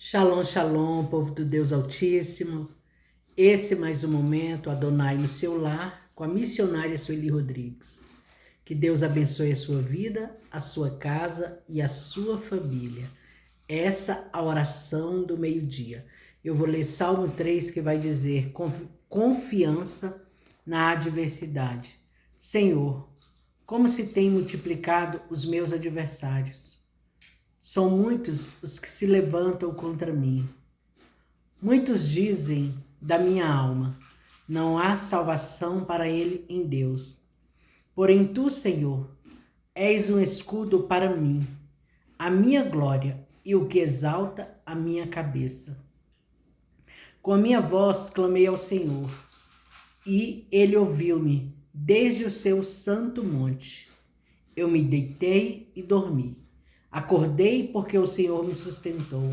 Shalom, shalom, povo do Deus Altíssimo. Esse mais um momento, Adonai no seu lar, com a missionária Sueli Rodrigues. Que Deus abençoe a sua vida, a sua casa e a sua família. Essa a oração do meio-dia. Eu vou ler Salmo 3, que vai dizer: confiança na adversidade. Senhor, como se tem multiplicado os meus adversários. São muitos os que se levantam contra mim. Muitos dizem da minha alma: não há salvação para ele em Deus. Porém tu, Senhor, és um escudo para mim, a minha glória e o que exalta a minha cabeça. Com a minha voz clamei ao Senhor, e ele ouviu-me desde o seu santo monte. Eu me deitei e dormi. Acordei porque o Senhor me sustentou.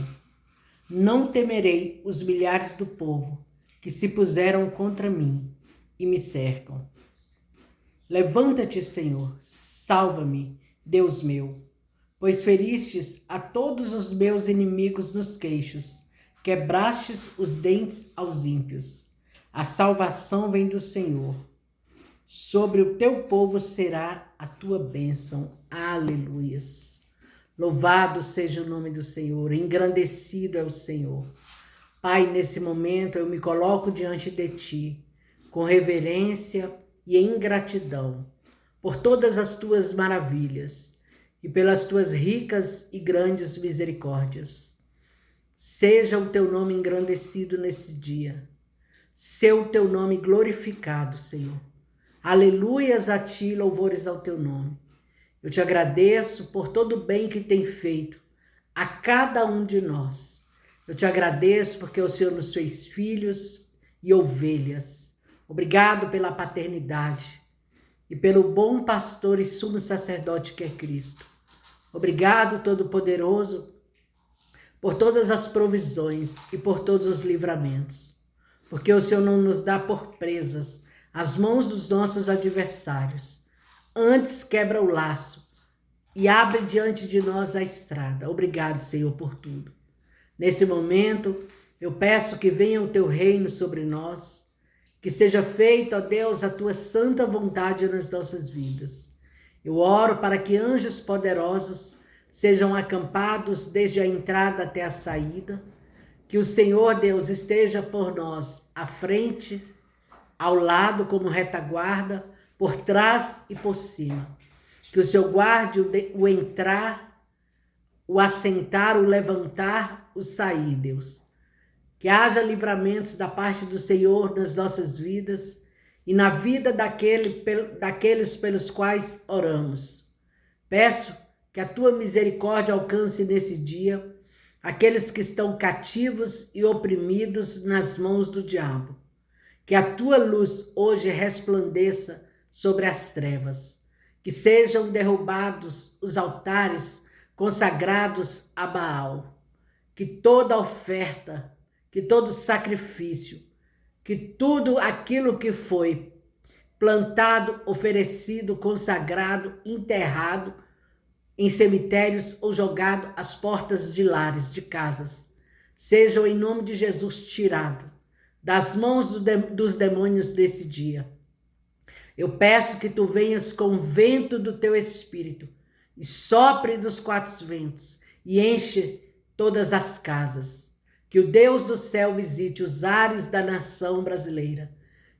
Não temerei os milhares do povo que se puseram contra mim e me cercam. Levanta-te, Senhor, salva-me, Deus meu, pois feristes a todos os meus inimigos nos queixos, quebrastes os dentes aos ímpios. A salvação vem do Senhor. Sobre o teu povo será a tua bênção. Aleluias. Louvado seja o nome do Senhor, engrandecido é o Senhor. Pai, nesse momento eu me coloco diante de Ti, com reverência e em gratidão, por todas as Tuas maravilhas e pelas Tuas ricas e grandes misericórdias. Seja o Teu nome engrandecido nesse dia, seja o Teu nome glorificado, Senhor. Aleluias a Ti, louvores ao Teu nome. Eu te agradeço por todo o bem que tem feito a cada um de nós. Eu te agradeço porque o Senhor nos fez filhos e ovelhas. Obrigado pela paternidade e pelo bom pastor e sumo sacerdote que é Cristo. Obrigado, Todo-Poderoso, por todas as provisões e por todos os livramentos. Porque o Senhor não nos dá por presas as mãos dos nossos adversários. Antes quebra o laço e abre diante de nós a estrada. Obrigado, Senhor, por tudo. Nesse momento, eu peço que venha o teu reino sobre nós, que seja feita, ó Deus, a tua santa vontade nas nossas vidas. Eu oro para que anjos poderosos sejam acampados desde a entrada até a saída, que o Senhor, Deus, esteja por nós à frente, ao lado como retaguarda, por trás e por cima. Que o Senhor guarde o entrar, o assentar, o levantar, o sair, Deus. Que haja livramentos da parte do Senhor nas nossas vidas e na vida daqueles pelos quais oramos. Peço que a tua misericórdia alcance nesse dia aqueles que estão cativos e oprimidos nas mãos do diabo. Que a tua luz hoje resplandeça sobre as trevas, que sejam derrubados os altares consagrados a Baal, que toda oferta, que todo sacrifício, que tudo aquilo que foi plantado, oferecido, consagrado, enterrado em cemitérios ou jogado às portas de lares, de casas, sejam em nome de Jesus tirado das mãos dos demônios desse dia. Eu peço que tu venhas com o vento do teu espírito e sopre dos quatro ventos e enche todas as casas. Que o Deus do céu visite os ares da nação brasileira.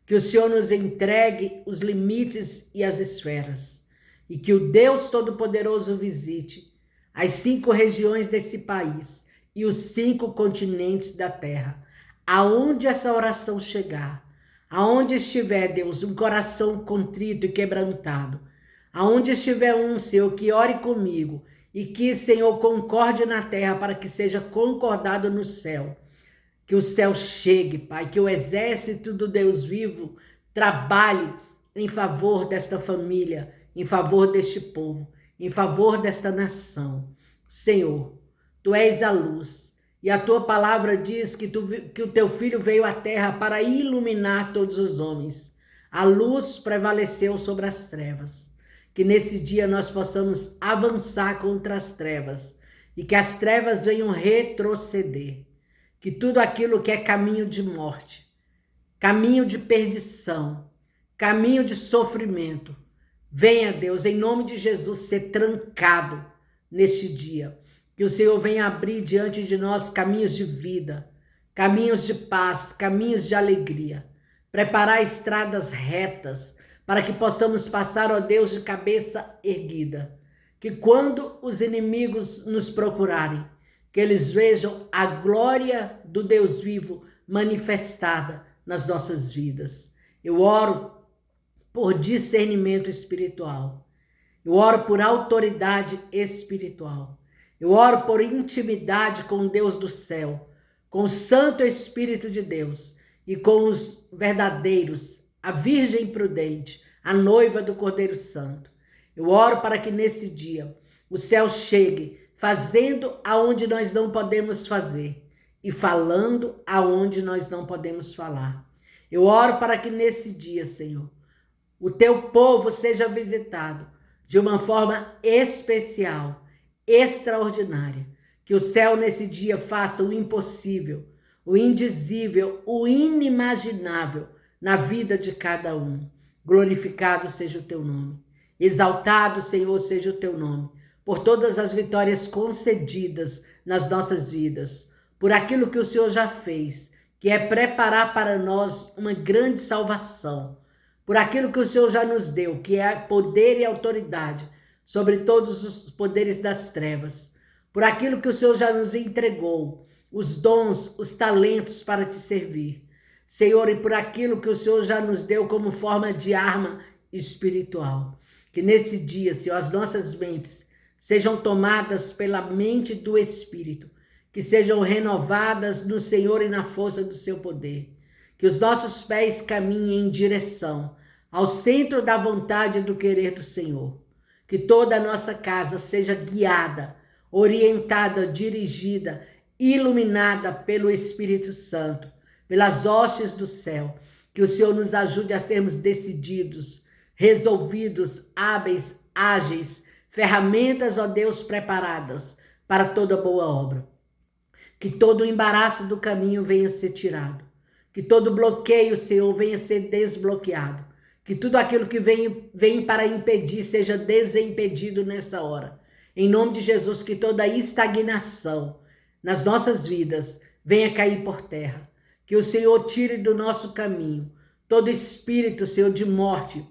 Que o Senhor nos entregue os limites e as esferas. E que o Deus Todo-Poderoso visite as 5 regiões desse país e os 5 continentes da terra. Aonde essa oração chegar, aonde estiver, Deus, um coração contrito e quebrantado, aonde estiver um, Senhor, que ore comigo e que, Senhor, concorde na terra para que seja concordado no céu. Que o céu chegue, Pai, que o exército do Deus vivo trabalhe em favor desta família, em favor deste povo, em favor desta nação. Senhor, tu és a luz. E a tua palavra diz que o teu filho veio à terra para iluminar todos os homens. A luz prevaleceu sobre as trevas. Que nesse dia nós possamos avançar contra as trevas e que as trevas venham retroceder, que tudo aquilo que é caminho de morte, caminho de perdição, caminho de sofrimento, venha, Deus, em nome de Jesus, ser trancado neste dia. Que o Senhor venha abrir diante de nós caminhos de vida, caminhos de paz, caminhos de alegria. Preparar estradas retas para que possamos passar, ó Deus, de cabeça erguida. Que quando os inimigos nos procurarem, que eles vejam a glória do Deus vivo manifestada nas nossas vidas. Eu oro por discernimento espiritual. Eu oro por autoridade espiritual. Eu oro por intimidade com o Deus do céu, com o Santo Espírito de Deus e com os verdadeiros, a Virgem prudente, a noiva do Cordeiro Santo. Eu oro para que nesse dia o céu chegue fazendo aonde nós não podemos fazer e falando aonde nós não podemos falar. Eu oro para que nesse dia, Senhor, o teu povo seja visitado de uma forma especial, extraordinária. Que o céu nesse dia faça o impossível, o indizível, o inimaginável na vida de cada um. Glorificado seja o teu nome. Exaltado, Senhor, seja o teu nome, por todas as vitórias concedidas nas nossas vidas, por aquilo que o Senhor já fez, que é preparar para nós uma grande salvação, por aquilo que o Senhor já nos deu, que é poder e autoridade sobre todos os poderes das trevas, por aquilo que o Senhor já nos entregou, os dons, os talentos para te servir, Senhor, e por aquilo que o Senhor já nos deu como forma de arma espiritual. Que nesse dia, Senhor, as nossas mentes sejam tomadas pela mente do Espírito, que sejam renovadas no Senhor e na força do seu poder. Que os nossos pés caminhem em direção ao centro da vontade e do querer do Senhor. Que toda a nossa casa seja guiada, orientada, dirigida, iluminada pelo Espírito Santo, pelas hostes do céu. Que o Senhor nos ajude a sermos decididos, resolvidos, hábeis, ágeis, ferramentas, ó Deus, preparadas para toda boa obra. Que todo o embaraço do caminho venha ser tirado. Que todo bloqueio, Senhor, venha ser desbloqueado. Que tudo aquilo que vem para impedir seja desimpedido nessa hora. Em nome de Jesus, que toda estagnação nas nossas vidas venha cair por terra. Que o Senhor tire do nosso caminho todo espírito, Senhor, de morte,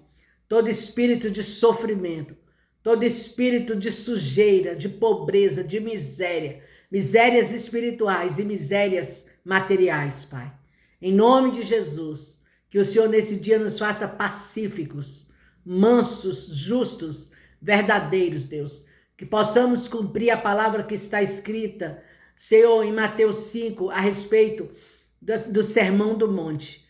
todo espírito de sofrimento, todo espírito de sujeira, de pobreza, de miséria, misérias espirituais e misérias materiais, Pai. Em nome de Jesus, que o Senhor nesse dia nos faça pacíficos, mansos, justos, verdadeiros, Deus. Que possamos cumprir a palavra que está escrita, Senhor, em Mateus 5, a respeito do Sermão do Monte,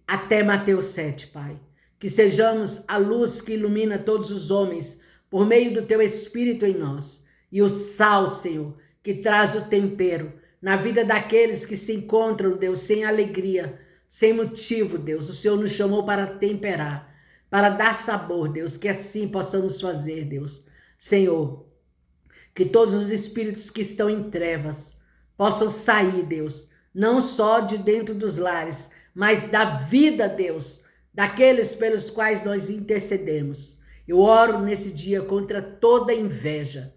até Mateus 7, Pai. Que sejamos a luz que ilumina todos os homens, por meio do teu Espírito em nós. E o sal, Senhor, que traz o tempero na vida daqueles que se encontram, Deus, sem alegria, sem motivo, Deus. O Senhor nos chamou para temperar, para dar sabor, Deus, que assim possamos fazer, Deus. Senhor, que todos os espíritos que estão em trevas possam sair, Deus, não só de dentro dos lares, mas da vida, Deus, daqueles pelos quais nós intercedemos. Eu oro nesse dia contra toda inveja,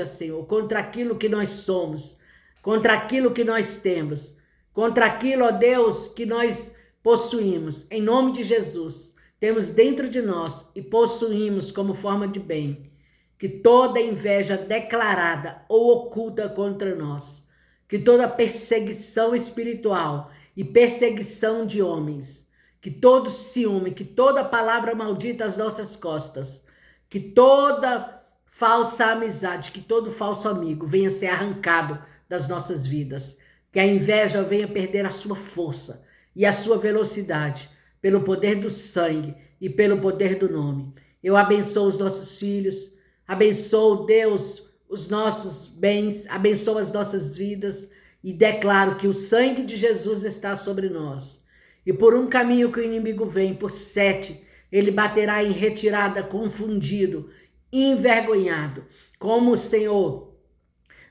Senhor, contra aquilo que nós somos, contra aquilo que nós temos, contra aquilo, ó Deus, que nós possuímos. Em nome de Jesus, temos dentro de nós e possuímos como forma de bem. Que toda inveja declarada ou oculta contra nós, que toda perseguição espiritual e perseguição de homens, que todo ciúme, que toda palavra maldita às nossas costas, que toda falsa amizade, que todo falso amigo venha ser arrancado das nossas vidas, que a inveja venha perder a sua força e a sua velocidade, pelo poder do sangue e pelo poder do nome. Eu abençoo os nossos filhos, abençoo, Deus, os nossos bens, abençoo as nossas vidas e declaro que o sangue de Jesus está sobre nós. E por um caminho que o inimigo vem, por 7, ele baterá em retirada, confundido, envergonhado. Como o Senhor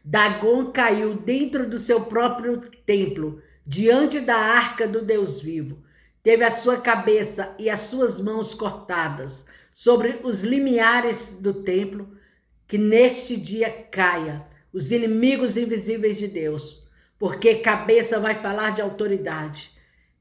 Dagon caiu dentro do seu próprio templo, diante da arca do Deus vivo. Teve a sua cabeça e as suas mãos cortadas sobre os limiares do templo. Que neste dia caia os inimigos invisíveis de Deus, porque cabeça vai falar de autoridade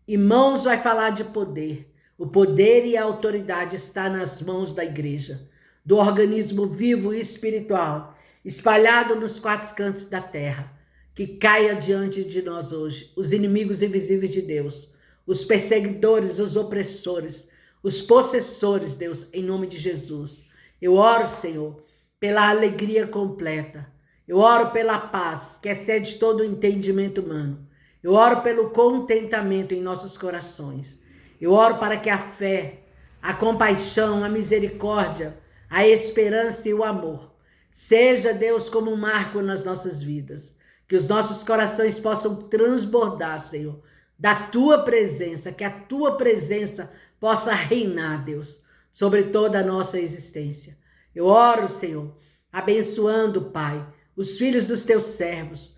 e mãos vai falar de poder. O poder e a autoridade está nas mãos da igreja, do organismo vivo e espiritual, espalhado nos quatro cantos da terra. Que caia diante de nós hoje os inimigos invisíveis de Deus, os perseguidores, os opressores, os possessores, Deus, em nome de Jesus. Eu oro, Senhor, pela alegria completa. Eu oro pela paz, que excede todo o entendimento humano. Eu oro pelo contentamento em nossos corações. Eu oro para que a fé, a compaixão, a misericórdia, a esperança e o amor seja, Deus, como um marco nas nossas vidas. Que os nossos corações possam transbordar, Senhor, da Tua presença, que a Tua presença possa reinar, Deus, sobre toda a nossa existência. Eu oro, Senhor, abençoando, Pai, os filhos dos Teus servos,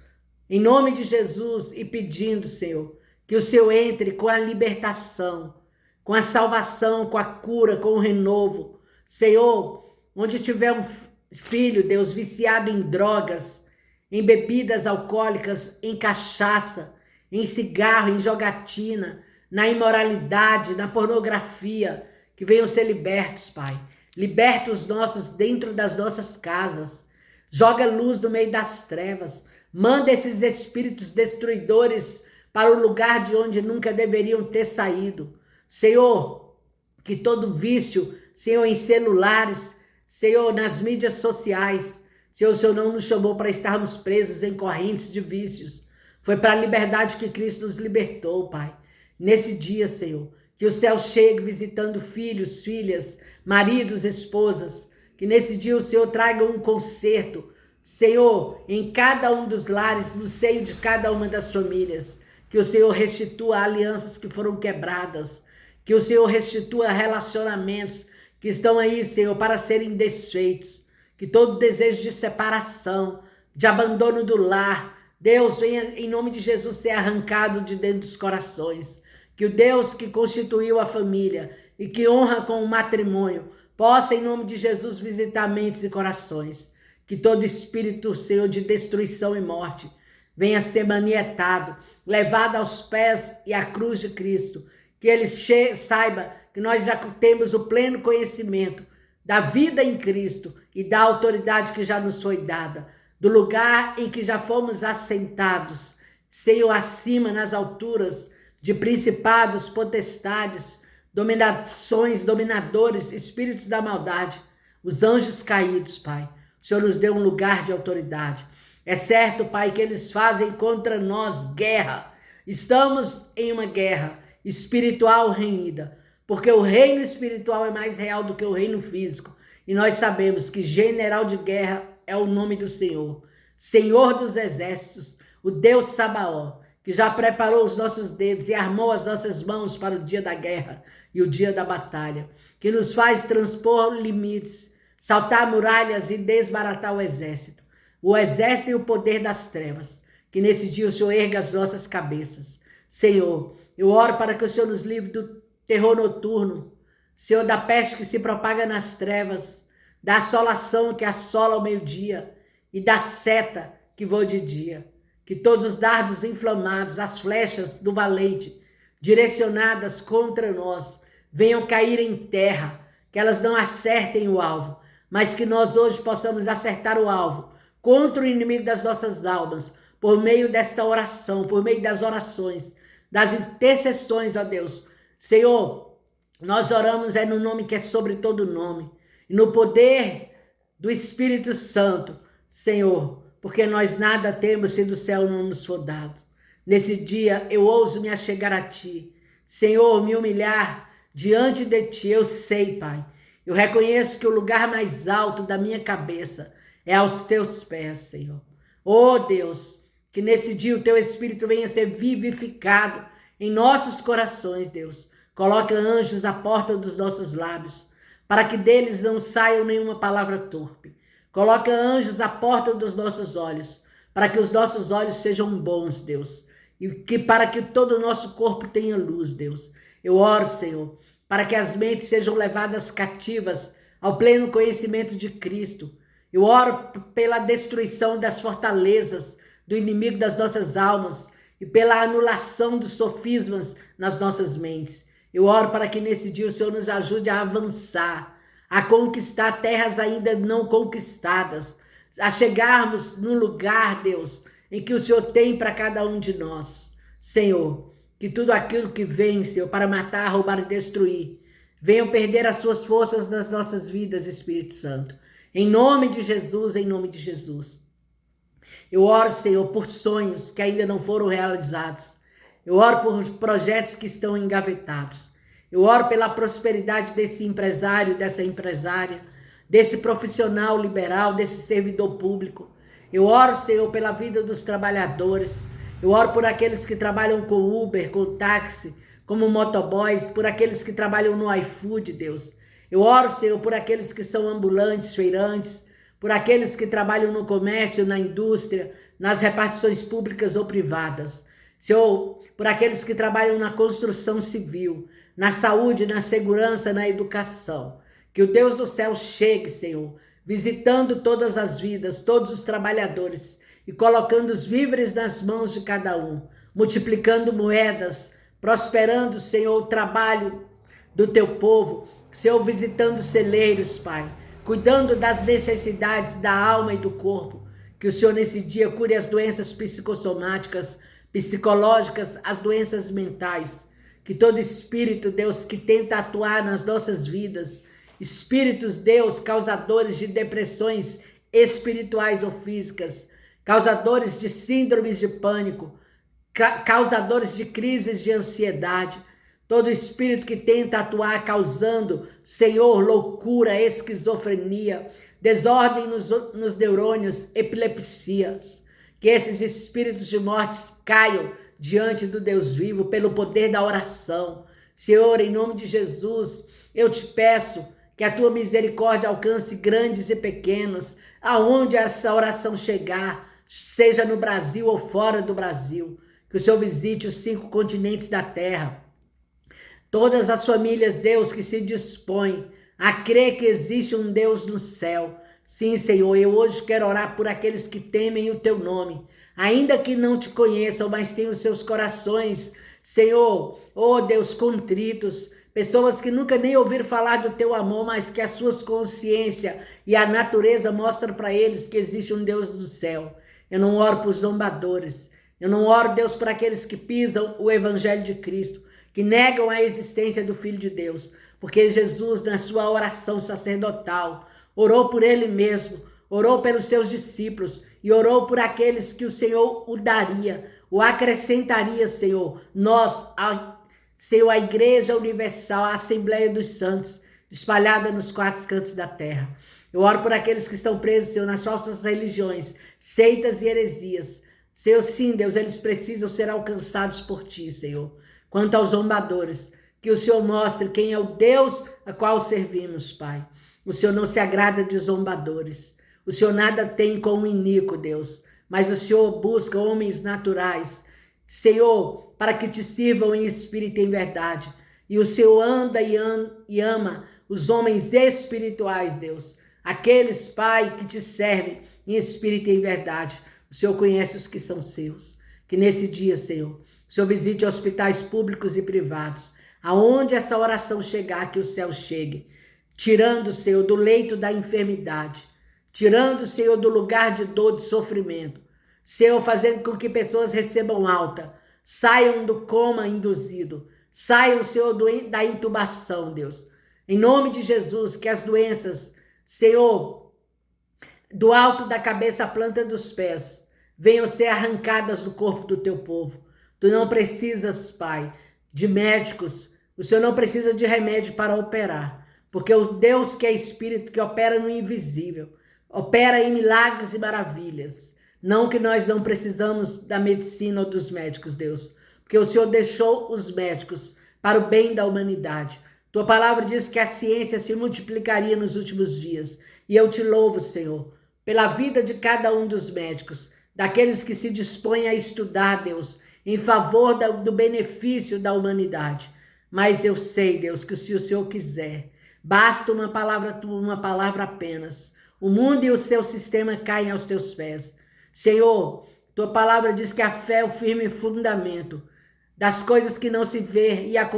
em nome de Jesus, e pedindo, Senhor, que o Senhor entre com a libertação, com a salvação, com a cura, com o renovo. Senhor, onde tiver um filho, Deus, viciado em drogas, em bebidas alcoólicas, em cachaça, em cigarro, em jogatina, na imoralidade, na pornografia, que venham ser libertos, Pai. Liberta os nossos dentro das nossas casas. Joga luz no meio das trevas. Manda esses espíritos destruidores para o lugar de onde nunca deveriam ter saído. Senhor, que todo vício, Senhor, em celulares, Senhor, nas mídias sociais, Senhor, o Senhor não nos chamou para estarmos presos em correntes de vícios. Foi para a liberdade que Cristo nos libertou, Pai. Nesse dia, Senhor, que o céu chegue visitando filhos, filhas, maridos, esposas. Que nesse dia o Senhor traga um conserto, Senhor, em cada um dos lares, no seio de cada uma das famílias. Que o Senhor restitua alianças que foram quebradas. Que o Senhor restitua relacionamentos que estão aí, Senhor, para serem desfeitos. Que todo desejo de separação, de abandono do lar, Deus, venha em nome de Jesus ser arrancado de dentro dos corações. Que o Deus que constituiu a família e que honra com o matrimônio possa, em nome de Jesus, visitar mentes e corações. Que todo espírito, Senhor, de destruição e morte venha ser manietado, levado aos pés e à cruz de Cristo. Que ele saiba que nós já temos o pleno conhecimento da vida em Cristo e da autoridade que já nos foi dada, do lugar em que já fomos assentados, Senhor, acima, nas alturas, de principados, potestades, dominações, dominadores, espíritos da maldade, os anjos caídos, Pai. O Senhor nos deu um lugar de autoridade. É certo, Pai, que eles fazem contra nós guerra. Estamos em uma guerra espiritual renhida, porque o reino espiritual é mais real do que o reino físico. E nós sabemos que general de guerra é o nome do Senhor, Senhor dos exércitos, o Deus Sabaó, que já preparou os nossos dedos e armou as nossas mãos para o dia da guerra e o dia da batalha, que nos faz transpor limites, saltar muralhas e desbaratar o exército e o poder das trevas. Que nesse dia o Senhor erga as nossas cabeças. Senhor, eu oro para que o Senhor nos livre do terror noturno, Senhor, da peste que se propaga nas trevas, da assolação que assola ao meio-dia e da seta que voa de dia. Que todos os dardos inflamados, as flechas do valente, direcionadas contra nós, venham cair em terra, que elas não acertem o alvo, mas que nós hoje possamos acertar o alvo contra o inimigo das nossas almas, por meio desta oração, por meio das orações, das intercessões, ó Deus. Senhor, nós oramos no nome que é sobre todo nome, e no poder do Espírito Santo, Senhor, porque nós nada temos se do céu não nos for dado. Nesse dia eu ouso me achegar a Ti, Senhor, me humilhar diante de Ti. Eu sei, Pai, eu reconheço que o lugar mais alto da minha cabeça é aos Teus pés, Senhor. Oh Deus, que nesse dia o Teu Espírito venha ser vivificado em nossos corações, Deus. Coloca anjos à porta dos nossos lábios, para que deles não saia nenhuma palavra torpe. Coloca anjos à porta dos nossos olhos, para que os nossos olhos sejam bons, Deus, e que para que todo o nosso corpo tenha luz, Deus. Eu oro, Senhor, para que as mentes sejam levadas cativas ao pleno conhecimento de Cristo. Eu oro pela destruição das fortalezas do inimigo das nossas almas e pela anulação dos sofismas nas nossas mentes. Eu oro para que nesse dia o Senhor nos ajude a avançar, a conquistar terras ainda não conquistadas, a chegarmos no lugar, Deus, em que o Senhor tem para cada um de nós. Senhor, que tudo aquilo que vem, Senhor, para matar, roubar e destruir, venham perder as suas forças nas nossas vidas, Espírito Santo. Em nome de Jesus, em nome de Jesus. Eu oro, Senhor, por sonhos que ainda não foram realizados. Eu oro por projetos que estão engavetados. Eu oro pela prosperidade desse empresário, dessa empresária, desse profissional liberal, desse servidor público. Eu oro, Senhor, pela vida dos trabalhadores. Eu oro por aqueles que trabalham com Uber, com táxi, como motoboys, por aqueles que trabalham no iFood, Deus. Eu oro, Senhor, por aqueles que são ambulantes, feirantes, por aqueles que trabalham no comércio, na indústria, nas repartições públicas ou privadas. Senhor, por aqueles que trabalham na construção civil, na saúde, na segurança, na educação. Que o Deus do céu chegue, Senhor, visitando todas as vidas, todos os trabalhadores e colocando os víveres nas mãos de cada um, multiplicando moedas, prosperando, Senhor, o trabalho do teu povo, Senhor, visitando celeiros, Pai, cuidando das necessidades da alma e do corpo. Que o Senhor nesse dia cure as doenças psicossomáticas, psicológicas, as doenças mentais. Que todo espírito, Deus, que tenta atuar nas nossas vidas, espíritos, Deus, causadores de depressões espirituais ou físicas, causadores de síndromes de pânico, causadores de crises de ansiedade, todo espírito que tenta atuar causando, Senhor, loucura, esquizofrenia, desordem nos neurônios, epilepsias, que esses espíritos de morte caiam diante do Deus vivo pelo poder da oração. Senhor, em nome de Jesus, eu te peço que a tua misericórdia alcance grandes e pequenos, aonde essa oração chegar, seja no Brasil ou fora do Brasil. Que o Senhor visite os 5 continentes da terra. Todas as famílias, Deus, que se dispõem a crer que existe um Deus no céu. Sim, Senhor, eu hoje quero orar por aqueles que temem o teu nome, ainda que não te conheçam, mas têm os seus corações, Senhor, oh Deus, contritos, pessoas que nunca nem ouviram falar do teu amor, mas que as suas consciências e a natureza mostram para eles que existe um Deus do céu. Eu não oro por zombadores, eu não oro, Deus, por aqueles que pisam o evangelho de Cristo, que negam a existência do Filho de Deus, porque Jesus, na sua oração sacerdotal, orou por ele mesmo, orou pelos seus discípulos e orou por aqueles que o Senhor o daria, o acrescentaria, Senhor. Nós, Senhor, a Igreja Universal, a Assembleia dos Santos, espalhada nos 4 cantos da terra. Eu oro por aqueles que estão presos, Senhor, nas falsas religiões, seitas e heresias. Senhor, sim, Deus, eles precisam ser alcançados por ti, Senhor. Quanto aos zombadores, que o Senhor mostre quem é o Deus a qual servimos, Pai. O Senhor não se agrada de zombadores. O Senhor nada tem com o iníquo, Deus. Mas o Senhor busca homens naturais, Senhor, para que te sirvam em espírito e em verdade. E o Senhor anda e ama os homens espirituais, Deus. Aqueles, Pai, que te servem em espírito e em verdade. O Senhor conhece os que são seus. Que nesse dia, Senhor, o Senhor visite hospitais públicos e privados. Aonde essa oração chegar, que o céu chegue. Tirando, Senhor, do leito da enfermidade. Tirando, Senhor, do lugar de dor, de sofrimento. Senhor, fazendo com que pessoas recebam alta. Saiam do coma induzido. Saiam, Senhor, da intubação, Deus. Em nome de Jesus, que as doenças, Senhor, do alto da cabeça à planta dos pés, venham ser arrancadas do corpo do teu povo. Tu não precisas, Pai, de médicos. O Senhor não precisa de remédio para operar. Porque o Deus que é Espírito, que opera no invisível, opera em milagres e maravilhas. Não que nós não precisamos da medicina ou dos médicos, Deus. Porque o Senhor deixou os médicos para o bem da humanidade. Tua palavra diz que a ciência se multiplicaria nos últimos dias. E eu te louvo, Senhor, pela vida de cada um dos médicos. daqueles que se dispõem a estudar, Deus, em favor do benefício da humanidade. Mas eu sei, Deus, que se o Senhor quiser, basta uma palavra tua, uma palavra apenas. O mundo e o seu sistema caem aos teus pés. Senhor, tua palavra diz que a fé é o firme fundamento das coisas que não se vê e a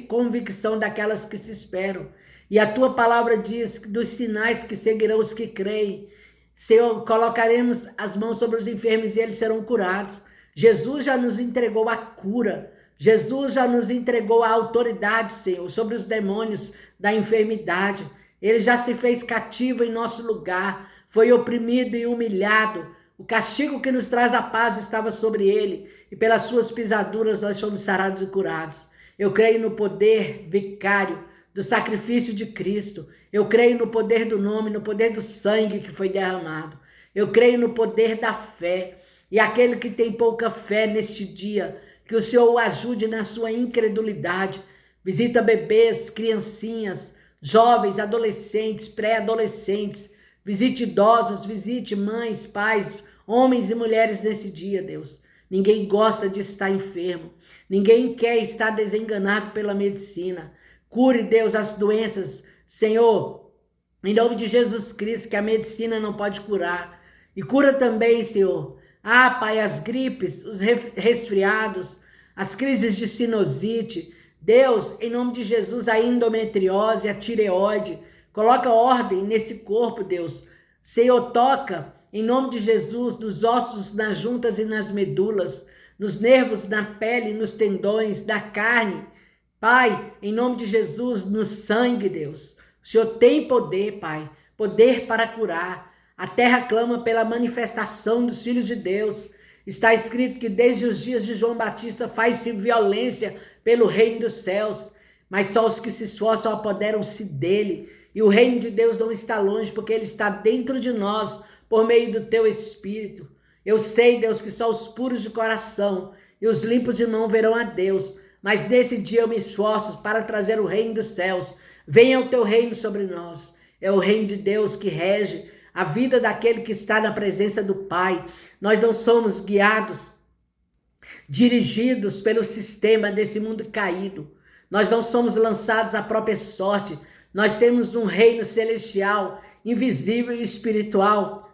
convicção daquelas que se esperam. E a tua palavra diz dos sinais que seguirão os que creem. Senhor, colocaremos as mãos sobre os enfermos e eles serão curados. Jesus já nos entregou a cura. Jesus já nos entregou a autoridade, Senhor, sobre os demônios da enfermidade. Ele já se fez cativo em nosso lugar, foi oprimido e humilhado. O castigo que nos traz a paz estava sobre ele, e pelas suas pisaduras nós fomos sarados e curados. Eu creio no poder vicário do sacrifício de Cristo. Eu creio no poder do nome, no poder do sangue que foi derramado. Eu creio no poder da fé. E aquele que tem pouca fé neste dia, que o Senhor o ajude na sua incredulidade. Visita bebês, criancinhas, jovens, adolescentes, pré-adolescentes. Visite idosos, visite mães, pais, homens e mulheres nesse dia, Deus. Ninguém gosta de estar enfermo. Ninguém quer estar desenganado pela medicina. Cure, Deus, as doenças, Senhor, em nome de Jesus Cristo, que a medicina não pode curar. E cura também, Senhor, Pai, as gripes, os resfriados, as crises de sinusite. Deus, em nome de Jesus, a endometriose, a tireoide. Coloca ordem nesse corpo, Deus. Senhor, toca, em nome de Jesus, nos ossos, nas juntas e nas medulas, nos nervos, na pele, nos tendões, da carne. Pai, em nome de Jesus, no sangue, Deus. O Senhor tem poder, Pai, poder para curar. A terra clama pela manifestação dos filhos de Deus. Está escrito que desde os dias de João Batista faz-se violência pelo reino dos céus, mas só os que se esforçam apoderam-se dele. E o reino de Deus não está longe, porque ele está dentro de nós, por meio do teu Espírito. Eu sei, Deus, que só os puros de coração e os limpos de mão verão a Deus, mas nesse dia eu me esforço para trazer o reino dos céus. Venha o teu reino sobre nós. É o reino de Deus que rege a vida daquele que está na presença do Pai. Nós não somos guiados, dirigidos pelo sistema desse mundo caído. Nós não somos lançados à própria sorte. Nós temos um reino celestial, invisível e espiritual,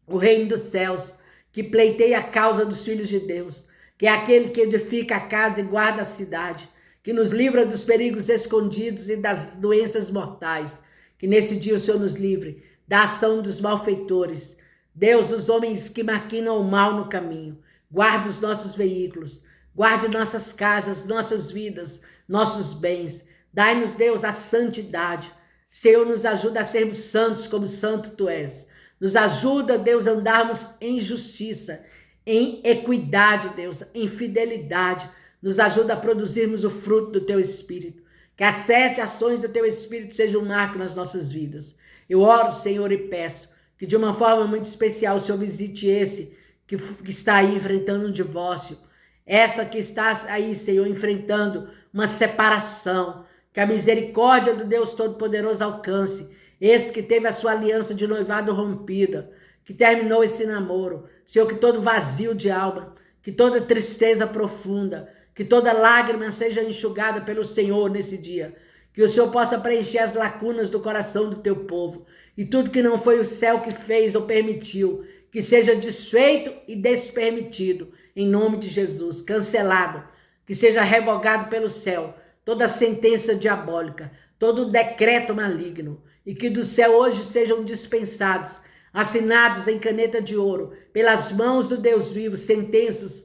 o reino dos céus, que pleiteia a causa dos filhos de Deus, que é aquele que edifica a casa e guarda a cidade, que nos livra dos perigos escondidos e das doenças mortais. Que nesse dia o Senhor nos livre da ação dos malfeitores. Deus, os homens que maquinam o mal no caminho. Guarde os nossos veículos, guarde nossas casas, nossas vidas, nossos bens. Dai-nos, Deus, a santidade. Senhor, nos ajuda a sermos santos como santo Tu és. Nos ajuda, Deus, a andarmos em justiça, em equidade, Deus, em fidelidade. Nos ajuda a produzirmos o fruto do Teu Espírito. Que as 7 ações do Teu Espírito sejam um marco nas nossas vidas. Eu oro, Senhor, e peço que de uma forma muito especial o Senhor visite esse que está aí enfrentando um divórcio. Essa que está aí, Senhor, enfrentando uma separação. Que a misericórdia do Deus Todo-Poderoso alcance esse que teve a sua aliança de noivado rompida, que terminou esse namoro. Senhor, que todo vazio de alma, que toda tristeza profunda, que toda lágrima seja enxugada pelo Senhor nesse dia. Que o Senhor possa preencher as lacunas do coração do teu povo. E tudo que não foi o céu que fez ou permitiu, que seja desfeito e despermitido, em nome de Jesus, cancelado. Que seja revogado pelo céu toda sentença diabólica, todo decreto maligno. E que do céu hoje sejam dispensados, assinados em caneta de ouro, pelas mãos do Deus vivo, sentenças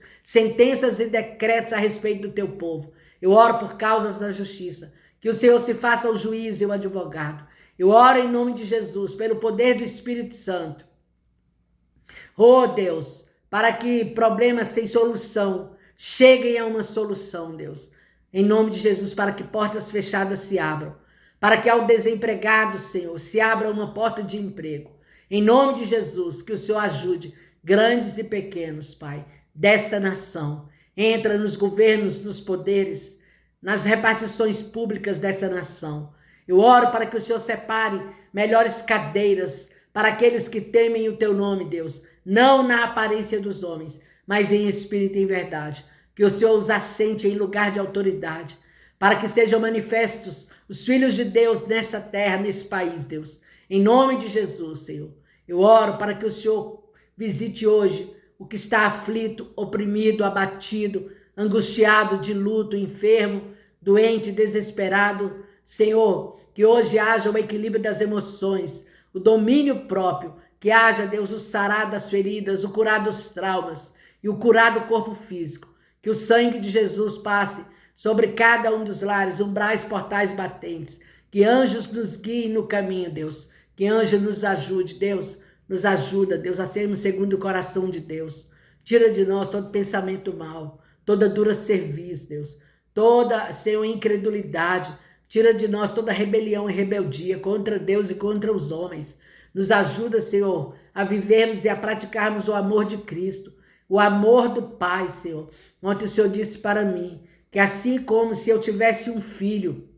e decretos a respeito do teu povo. Eu oro por causas da justiça. Que o Senhor se faça o juiz e o advogado. Eu oro em nome de Jesus, pelo poder do Espírito Santo. Oh Deus, para que problemas sem solução cheguem a uma solução, Deus. Em nome de Jesus, para que portas fechadas se abram. Para que ao desempregado, Senhor, se abra uma porta de emprego. Em nome de Jesus, que o Senhor ajude grandes e pequenos, Pai, desta nação. Entra nos governos, nos poderes, nas repartições públicas dessa nação. Eu oro para que o Senhor separe melhores cadeiras para aqueles que temem o teu nome, Deus, não na aparência dos homens, mas em espírito e em verdade. Que o Senhor os assente em lugar de autoridade, para que sejam manifestos os filhos de Deus nessa terra, nesse país, Deus. Em nome de Jesus, Senhor. Eu oro para que o Senhor visite hoje o que está aflito, oprimido, abatido, angustiado, de luto, enfermo, doente, desesperado. Senhor, que hoje haja o equilíbrio das emoções, o domínio próprio, que haja, Deus, o sarar das feridas, o curar dos traumas e o curar do corpo físico. Que o sangue de Jesus passe sobre cada um dos lares, umbrais, portais batentes. Que anjos nos guiem no caminho, Deus. Que anjo nos ajude, Deus. Nos ajuda, Deus, a sermos segundo o coração de Deus. Tira de nós todo pensamento mau, toda dura cerviz, Deus. Toda, Senhor, incredulidade. Tira de nós toda rebelião e rebeldia contra Deus e contra os homens. Nos ajuda, Senhor, a vivermos e a praticarmos o amor de Cristo, o amor do Pai, Senhor. Ontem o Senhor disse para mim que assim como se eu tivesse um filho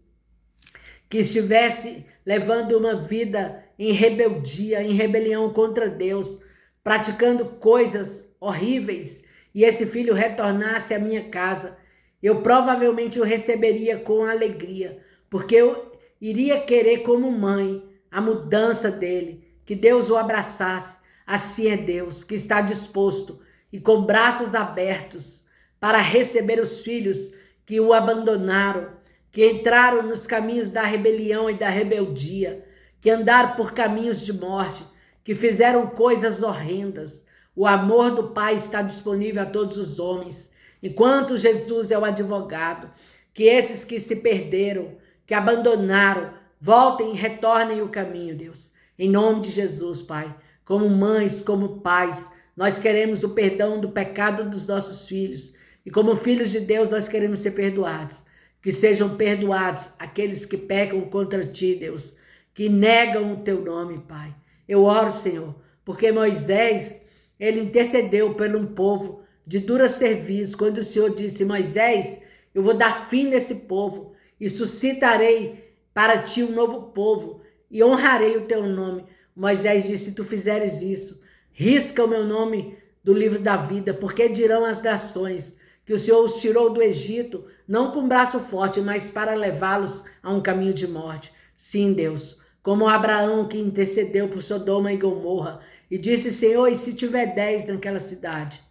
que estivesse levando uma vida em rebeldia, em rebelião contra Deus, praticando coisas horríveis, e esse filho retornasse à minha casa, eu provavelmente o receberia com alegria, porque eu iria querer como mãe a mudança dele, que Deus o abraçasse. Assim é Deus, que está disposto e com braços abertos para receber os filhos que o abandonaram, que entraram nos caminhos da rebelião e da rebeldia, que andaram por caminhos de morte, que fizeram coisas horrendas. O amor do Pai está disponível a todos os homens, enquanto Jesus é o advogado. Que esses que se perderam, que abandonaram, voltem e retornem o caminho, Deus. Em nome de Jesus, Pai, como mães, como pais, nós queremos o perdão do pecado dos nossos filhos. E como filhos de Deus, nós queremos ser perdoados. Que sejam perdoados aqueles que pecam contra ti, Deus, que negam o teu nome, Pai. Eu oro, Senhor, porque Moisés, ele intercedeu por um povo de dura cerviz, quando o Senhor disse: Moisés, eu vou dar fim nesse povo e suscitarei para ti um novo povo e honrarei o teu nome. Moisés disse: se tu fizeres isso, risca o meu nome do livro da vida, porque dirão as nações que o Senhor os tirou do Egito, não com braço forte, mas para levá-los a um caminho de morte. Sim, Deus, como Abraão que intercedeu por Sodoma e Gomorra e disse: Senhor, e se tiver 10 naquela cidade?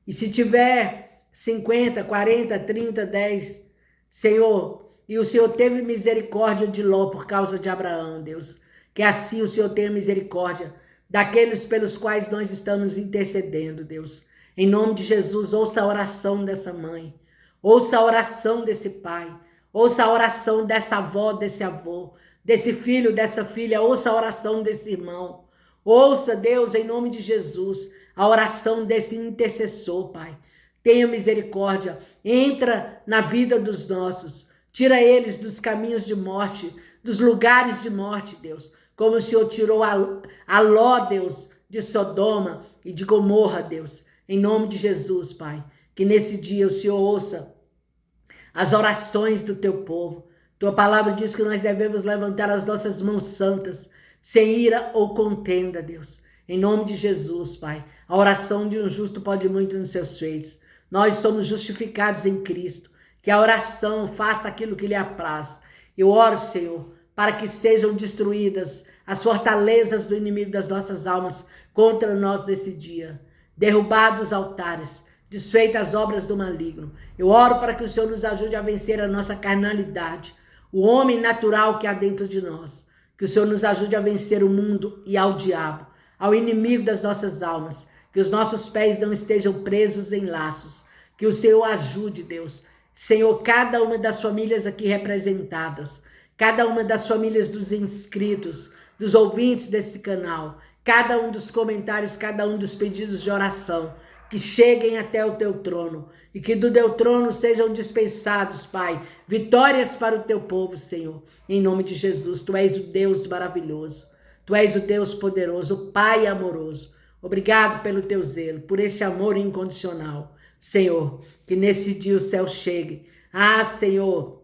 E se tiver 50, 40, 30, 10? Senhor, e o Senhor teve misericórdia de Ló por causa de Abraão, Deus. Que assim o Senhor tenha misericórdia daqueles pelos quais nós estamos intercedendo, Deus. Em nome de Jesus, ouça a oração dessa mãe, ouça a oração desse pai, ouça a oração dessa avó, desse avô, desse filho, dessa filha, ouça a oração desse irmão. Ouça, Deus, em nome de Jesus, a oração desse intercessor, Pai. Tenha misericórdia, entra na vida dos nossos, tira eles dos caminhos de morte, dos lugares de morte, Deus, como o Senhor tirou a Ló, Deus, de Sodoma e de Gomorra, Deus. Em nome de Jesus, Pai, que nesse dia o Senhor ouça as orações do teu povo. Tua palavra diz que nós devemos levantar as nossas mãos santas, sem ira ou contenda, Deus. Em nome de Jesus, Pai, a oração de um justo pode muito nos seus feitos. Nós somos justificados em Cristo. Que a oração faça aquilo que lhe apraz. Eu oro, Senhor, para que sejam destruídas as fortalezas do inimigo das nossas almas contra nós nesse dia. Derrubados os altares, desfeitas as obras do maligno. Eu oro para que o Senhor nos ajude a vencer a nossa carnalidade, o homem natural que há dentro de nós. Que o Senhor nos ajude a vencer o mundo e ao diabo, ao inimigo das nossas almas. Que os nossos pés não estejam presos em laços. Que o Senhor ajude, Deus. Senhor, cada uma das famílias aqui representadas, cada uma das famílias dos inscritos, dos ouvintes desse canal, cada um dos comentários, cada um dos pedidos de oração, que cheguem até o teu trono e que do teu trono sejam dispensados, Pai, vitórias para o teu povo, Senhor. Em nome de Jesus, tu és o Deus maravilhoso, tu és o Deus poderoso, o Pai amoroso. Obrigado pelo teu zelo, por esse amor incondicional. Senhor, que nesse dia o céu chegue. Ah, Senhor,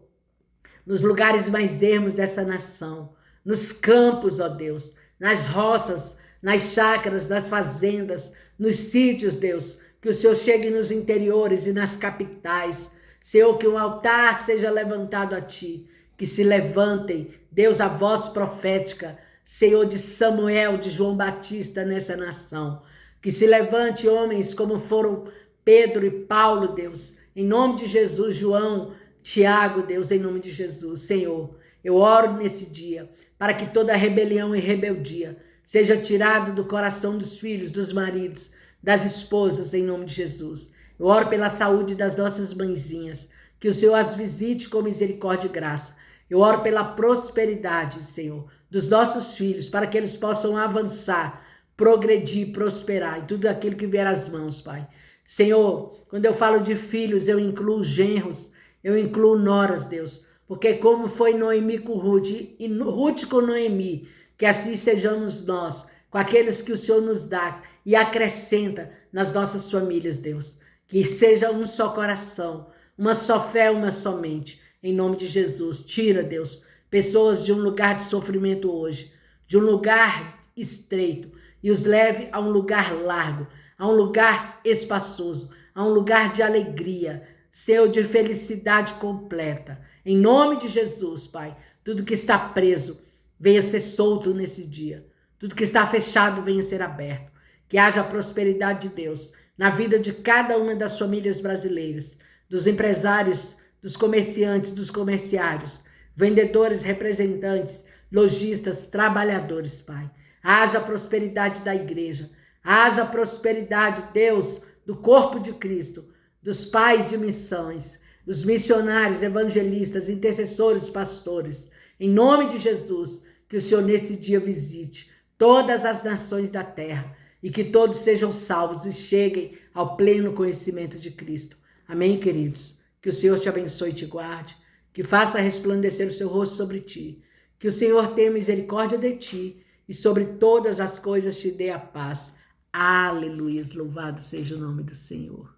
nos lugares mais ermos dessa nação, nos campos, ó Deus, nas roças, nas chácaras, nas fazendas, nos sítios, Deus, que o Senhor chegue nos interiores e nas capitais. Senhor, que um altar seja levantado a Ti, que se levantem, Deus, a voz profética, Senhor, de Samuel, de João Batista nessa nação. Que se levante homens como foram Pedro e Paulo, Deus, em nome de Jesus, João, Tiago, Deus, em nome de Jesus. Senhor, eu oro nesse dia para que toda rebelião e rebeldia seja tirada do coração dos filhos, dos maridos, das esposas, em nome de Jesus. Eu oro pela saúde das nossas mãezinhas, que o Senhor as visite com misericórdia e graça. Eu oro pela prosperidade, Senhor, dos nossos filhos, para que eles possam avançar, progredir, prosperar em tudo aquilo que vier às mãos, Pai. Senhor, quando eu falo de filhos, eu incluo genros, eu incluo noras, Deus, porque como foi Noemi com Ruth e Ruth com Noemi, que assim sejamos nós, com aqueles que o Senhor nos dá e acrescenta nas nossas famílias, Deus. Que seja um só coração, uma só fé, uma só mente, em nome de Jesus. Tira, Deus, pessoas de um lugar de sofrimento hoje, de um lugar estreito, e os leve a um lugar largo, a um lugar espaçoso, a um lugar de alegria, Senhor, de felicidade completa. Em nome de Jesus, Pai, tudo que está preso venha ser solto nesse dia. Tudo que está fechado venha ser aberto. Que haja a prosperidade de Deus na vida de cada uma das famílias brasileiras, dos empresários, dos comerciantes, dos comerciários, vendedores, representantes, lojistas, trabalhadores, Pai. Haja a prosperidade da igreja. Haja a prosperidade, Deus, do corpo de Cristo, dos pais de missões, dos missionários, evangelistas, intercessores, pastores. Em nome de Jesus, que o Senhor nesse dia visite todas as nações da terra e que todos sejam salvos e cheguem ao pleno conhecimento de Cristo. Amém, queridos? Que o Senhor te abençoe e te guarde, que faça resplandecer o seu rosto sobre ti, que o Senhor tenha misericórdia de ti e sobre todas as coisas te dê a paz. Aleluia, louvado seja o nome do Senhor.